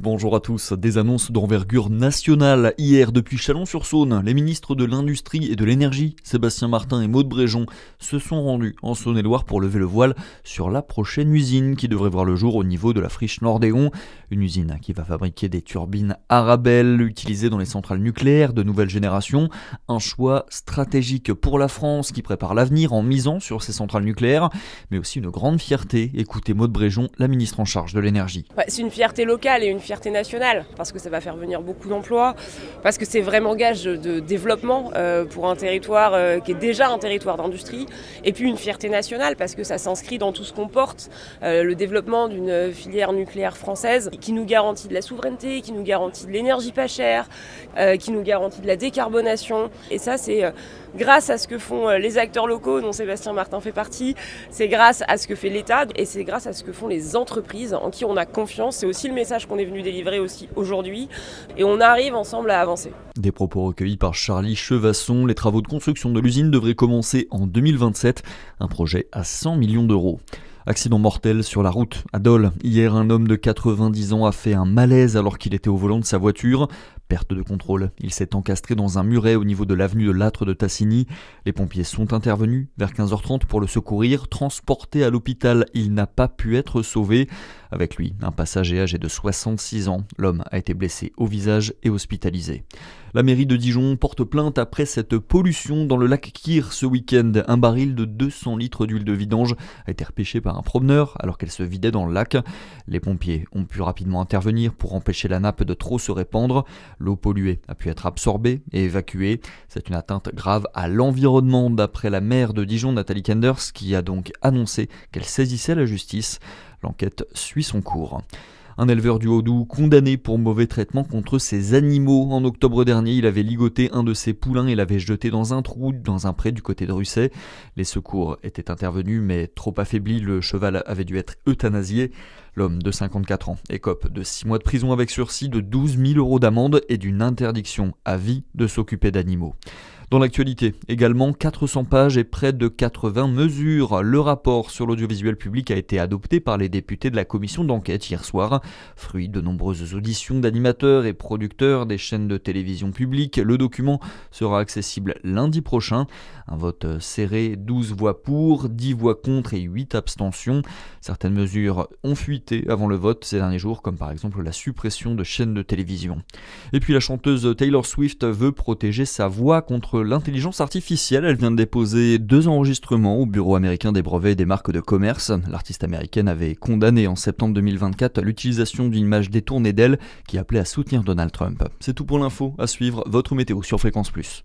bonjour à tous. Des annonces d'envergure nationale. Hier, depuis Chalon-sur-Saône, les ministres de l'Industrie et de l'Énergie, Sébastien Martin et Maud Bréjon, se sont rendus en Saône-et-Loire pour lever le voile sur la prochaine usine qui devrait voir le jour au niveau de la friche Nordéon. Une usine qui va fabriquer des turbines Arabelle utilisées dans les centrales nucléaires de nouvelle génération. Un choix stratégique pour la France qui prépare l'avenir en misant sur ces centrales nucléaires, mais aussi une grande fierté. Écoutez Maud Bréjon, la ministre en charge de l'énergie. C'est une fierté locale et une fierté nationale, parce que ça va faire venir beaucoup d'emplois, parce que c'est vraiment gage de développement pour un territoire qui est déjà un territoire d'industrie, et puis une fierté nationale, parce que ça s'inscrit dans tout ce qu'on porte, le développement d'une filière nucléaire française qui nous garantit de la souveraineté, qui nous garantit de l'énergie pas chère, qui nous garantit de la décarbonation, et ça c'est grâce à ce que font les acteurs locaux dont Sébastien Martin fait partie, c'est grâce à ce que fait l'État et c'est grâce à ce que font les entreprises en qui on a confiance. C'est aussi le message qu'on est venu délivrer aussi aujourd'hui et on arrive ensemble à avancer. Des propos recueillis par Charlie Chevasson. Les travaux de construction de l'usine devraient commencer en 2027, un projet à 100 millions d'euros. Accident mortel sur la route à Dole. Hier, un homme de 90 ans a fait un malaise alors qu'il était au volant de sa voiture. Perte de contrôle. Il s'est encastré dans un muret au niveau de l'avenue de Lattre de Tassigny. Les pompiers sont intervenus vers 15h30 pour le secourir. Transporté à l'hôpital, il n'a pas pu être sauvé. Avec lui, un passager âgé de 66 ans. L'homme a été blessé au visage et hospitalisé. La mairie de Dijon porte plainte après cette pollution dans le lac Kyr ce week-end. Un baril de 200 litres d'huile de vidange a été repêché par un promeneur alors qu'elle se vidait dans le lac. Les pompiers ont pu rapidement intervenir pour empêcher la nappe de trop se répandre. L'eau polluée a pu être absorbée et évacuée. C'est une atteinte grave à l'environnement d'après la maire de Dijon, Nathalie Kenders, qui a donc annoncé qu'elle saisissait la justice. L'enquête suit son cours. Un éleveur du Haut-Doubs condamné pour mauvais traitement contre ses animaux. En octobre dernier, il avait ligoté un de ses poulains et l'avait jeté dans un trou dans un pré du côté de Russey. Les secours étaient intervenus, mais trop affaibli, le cheval avait dû être euthanasié. L'homme de 54 ans écope de 6 mois de prison avec sursis, de 12 000 € d'amende et d'une interdiction à vie de s'occuper d'animaux. Dans l'actualité, également 400 pages et près de 80 mesures. Le rapport sur l'audiovisuel public a été adopté par les députés de la commission d'enquête hier soir. Fruit de nombreuses auditions d'animateurs et producteurs des chaînes de télévision publiques, le document sera accessible lundi prochain. Un vote serré, 12 voix pour, 10 voix contre et 8 abstentions. Certaines mesures ont fuité avant le vote ces derniers jours, comme par exemple la suppression de chaînes de télévision. Et puis la chanteuse Taylor Swift veut protéger sa voix contre l'intelligence artificielle. Elle vient de déposer 2 enregistrements au Bureau américain des brevets et des marques de commerce. L'artiste américaine avait condamné en septembre 2024 l'utilisation d'une image détournée d'elle qui appelait à soutenir Donald Trump. C'est tout pour l'info. À suivre, votre météo sur Fréquence Plus.